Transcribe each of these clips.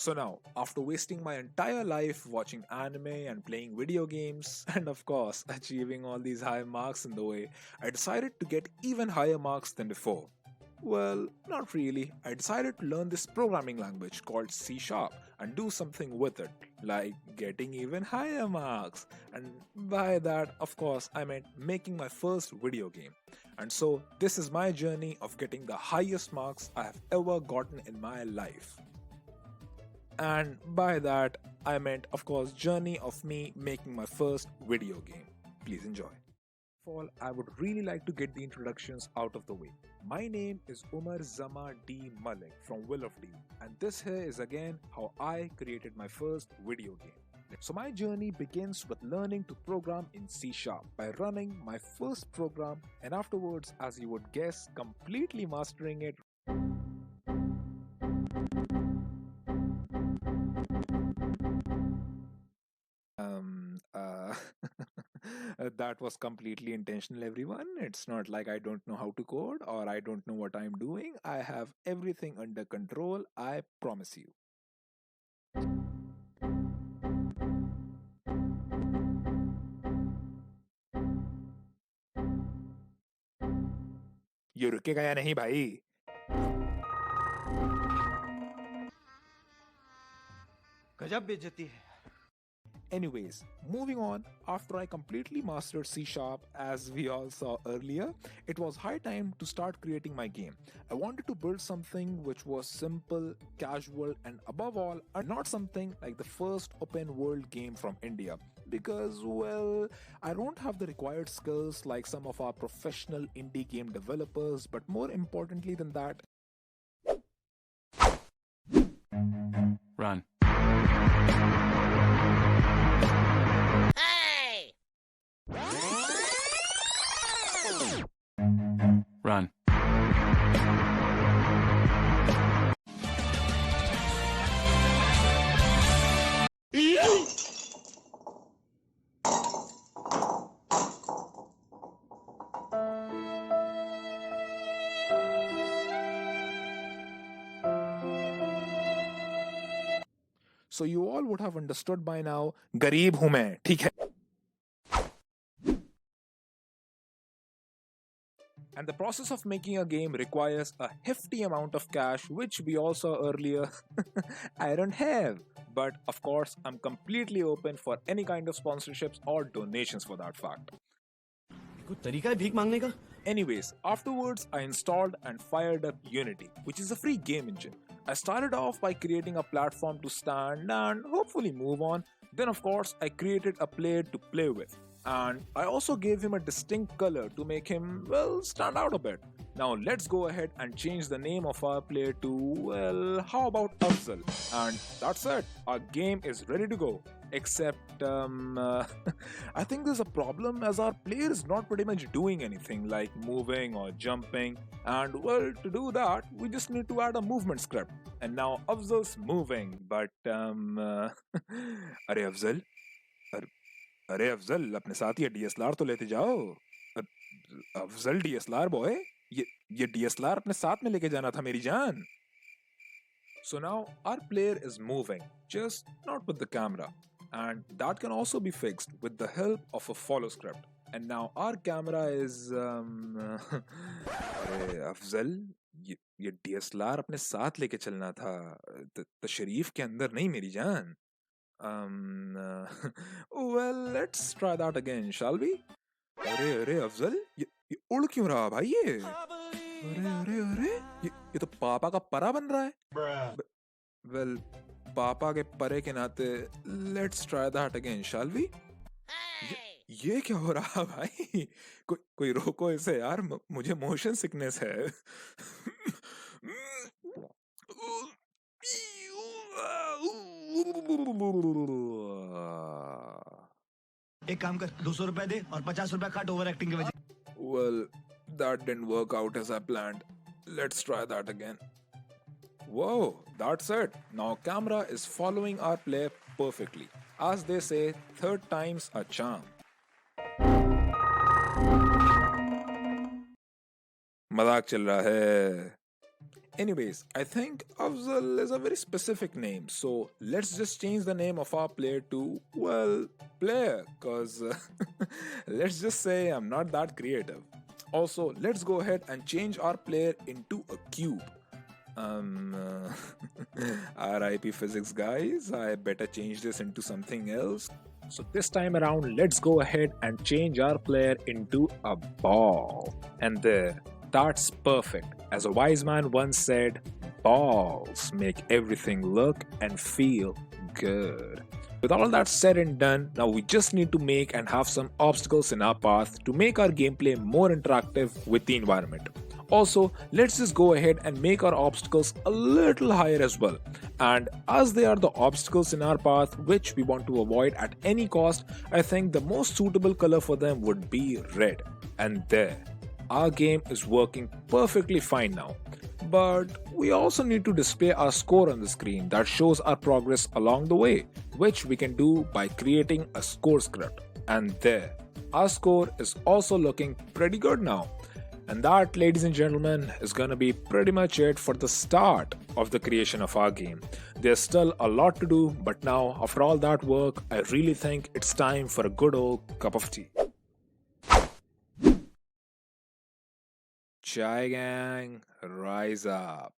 So now, after wasting my entire life watching anime and playing video games, and of course achieving all these high marks in the way, I decided to get even higher marks than before. Well, not really. I decided to learn this programming language called C Sharp and do something with it, like getting even higher marks. And by that, of course, I meant making my first video game. And so, this is my journey of getting the highest marks I have ever gotten in my life. And by that, I meant, of course, journey of me making my first video game. Please enjoy. First of all, I would really like to get the introductions out of the way. My name is Umar Zama D. Malik from Will of D, and this here is again how I created my first video game. So my journey begins with learning to program in C Sharp by running my first program, and afterwards, as you would guess, completely mastering it. Uh, that was completely intentional, everyone. It's not like I don't know how to code or I don't know what I'm doing. I have everything under control, I promise you. ये रुकेगा या नहीं भाई? गजब बेइज्जती है. Anyways, moving on, after I completely mastered C Sharp, as we all saw earlier, it was high time to start creating my game. I wanted to build something which was simple, casual, and above all, not something like the first open world game from India. Because, well, I don't have the required skills like some of our professional indie game developers, but more importantly than that, Run. Run. so you all would have understood by now, गरीब हूं मैं, ठीक है? And the process of making a game requires a hefty amount of cash, which we all saw earlier. I don't have. But of course, I'm completely open for any kind of sponsorships or donations for that fact. कोई तरीका है भीख मांगने का? Anyways, afterwards, I installed and fired up Unity, which is a free game engine. I started off by creating a platform to stand and hopefully move on. Then, of course, I created a player to play with. And I also gave him a distinct color to make him, well, stand out a bit. Now, let's go ahead and change the name of our player to, well, how about Afzal? And that's it. Our game is ready to go. Except, I think there's a problem as our player is not pretty much doing anything like moving or jumping. And well, to do that, we just need to add a movement script. And now Afzal's moving, but, अरे अफजल अरे अफजल अपने साथ ये DSLR तो लेते जाओ. Afzal DSLR boy, ये DSLR अपने साथ में लेके जाना था मेरी जान. So now our player is moving, just not with the camera. And that can also be fixed with the help of a follow script. And now our camera is अरे अफजल ये डीएसएलआर अपने साथ लेके चलना था, तशरीफ के अंदर नहीं मेरी जान. Well, let's try that again, shall we? अरे अरे अफजल ये उड़ क्यों रहा भाई ये? अरे अरे अरे ये तो पापा का परा बन रहा है. Well, पापा के परे के नाते let's try that again, shall we? ये क्या हो रहा भाई? कोई रोको इसे यार, मुझे मोशन सिकनेस है. एक काम कर, 200 रुपए दे और 50 रुपए काट ओवर एक्टिंग के वजह. Well, that didn't work out as I planned. Let's try that again. Whoa, that's it. Now camera is following our play perfectly. As they say, third time's a charm. मजाक चल रहा है. Anyways, I think Afzal is a very specific name, so let's just change the name of our player to, well, player, cause let's just say I'm not that creative. Also, let's go ahead and change our player into a cube. RIP physics, guys. I better change this into something else. So this time around, let's go ahead and change our player into a ball. And there, that's perfect. As a wise man once said, balls make everything look and feel good. With all that said and done, now we just need to make and have some obstacles in our path to make our gameplay more interactive with the environment. Also, let's just go ahead and make our obstacles a little higher as well. And as they are the obstacles in our path which we want to avoid at any cost, I think the most suitable color for them would be red. And there, our game is working perfectly fine now. But we also need to display our score on the screen that shows our progress along the way, which we can do by creating a score script. And there, our score is also looking pretty good now. And that, ladies and gentlemen, is gonna be pretty much it for the start of the creation of our game. There's still a lot to do, but now, after all that work, I really think it's time for a good old cup of tea. Chai gang, rise up.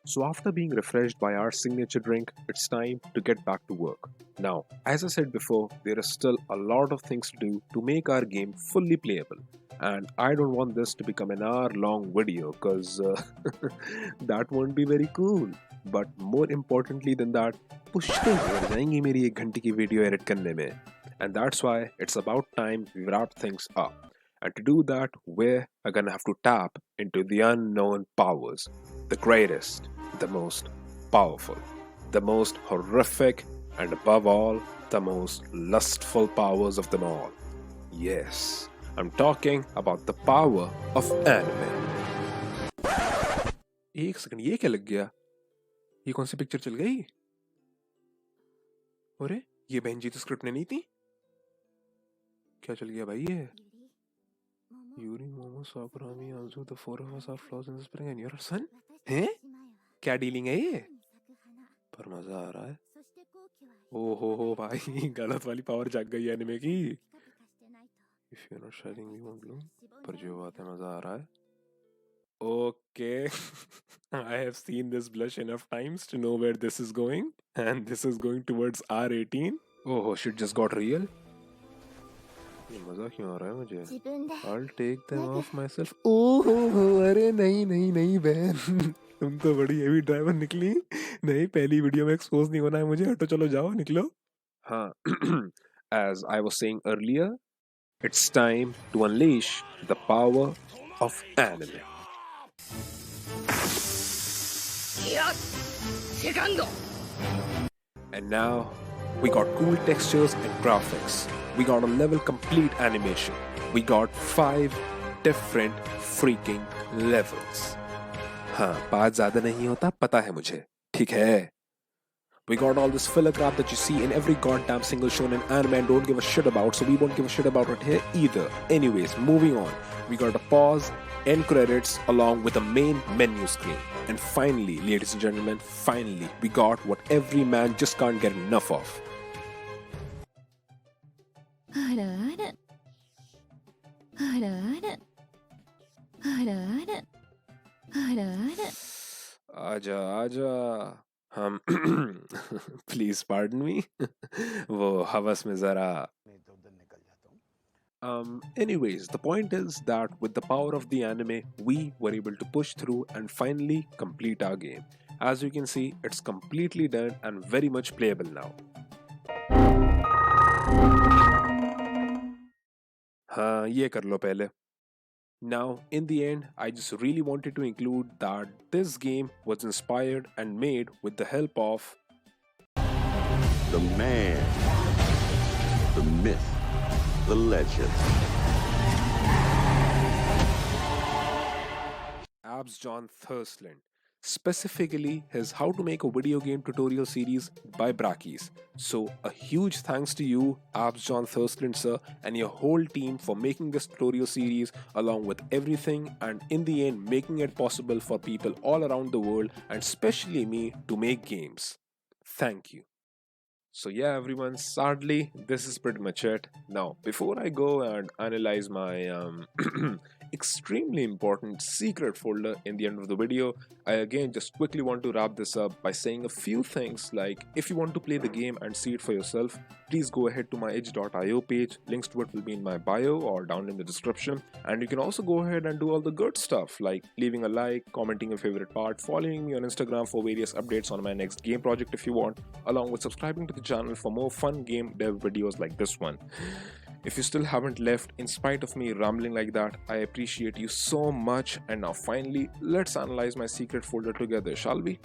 So after being refreshed by our signature drink, it's time to get back to work. Now, as I said before, there is still a lot of things to do to make our game fully playable. And I don't want this to become an hour-long video because that won't be very cool. But more importantly than that, पुश्ते हो जाएंगी मेरी 1 घंटे की video edit करने में. And that's why it's about time we wrap things up. And to do that, we're gonna have to tap into the unknown powers. The greatest, the most powerful, the most horrific, and above all, the most lustful powers of them all. Yes, I'm talking about the power of anime. एक second, ये क्या लग गया? ये कौन सी picture चल गई? अरे, ये बहन जी तो स्क्रिप्ट में नहीं थी? क्या चल गया भाई ये? Yuri, Momo, Sakurami, Anzu, the 4 of us are flaws in the spring and you're our son? हैं? क्या डीलिंग है ये? पर मजा आ रहा है. ओहो भाई, गलत वाली पावर जाग गई एनिमे की. If you're not sharing, we won't bloom. पर जो बात है मजा आ रहा है. Okay, I have seen this blush enough times to know where this is going, and this is going towards R18. Oh, shit just got real. ये मजा क्यों आ रहा है मुझे? I'll take them off myself. ओह, अरे नहीं बहन, तुम तो बड़ी हेवी ड्राइवर निकली. नहीं, पहली वीडियो में एक्सपोज नहीं होना है मुझे. हटो, चलो जाओ, निकलो. हाँ, as I was saying earlier, it's time to unleash the power of anime. And now, we got cool textures and graphics. We got a level complete animation. We got 5 different freaking levels. हाँ, बात ज़्यादा नहीं होता, पता है मुझे. ठीक है. We got all this filler crap that you see in every goddamn single shonen anime and don't give a shit about, so we won't give a shit about it here either. Anyways, moving on. We got a pause, end credits, along with the main menu screen. And finally, ladies and gentlemen, finally, we got what every man just can't get enough of. आजा हम please pardon me. वो हवस में जरा. Anyways, the point is that with the power of the anime, we were able to push through and finally complete our game. As you can see, it's completely done and very much playable now. हाँ, ये कर लो पहले. Now, in the end, I just really wanted to include that this game was inspired and made with the help of the man, the myth, the legend. Abs John Thursland, specifically his How to Make a Video Game Tutorial series by Brackeys. So, a huge thanks to you, Abs John Thurskland sir, and your whole team for making this tutorial series along with everything, and in the end making it possible for people all around the world and especially me to make games. Thank you. So, yeah, everyone, sadly, this is pretty much it. Now, before I go and analyze my extremely important secret folder in the end of the video, I again just quickly want to wrap this up by saying a few things like if you want to play the game and see it for yourself, please go ahead to my itch.io page. Links to it will be in my bio or down in the description. And you can also go ahead and do all the good stuff like leaving a like, commenting your favorite part, following me on Instagram for various updates on my next game project if you want, along with subscribing to the channel for more fun game dev videos like this one. If you still haven't left, in spite of me rambling like that, I appreciate you so much. And now finally, let's analyze my secret folder together, shall we?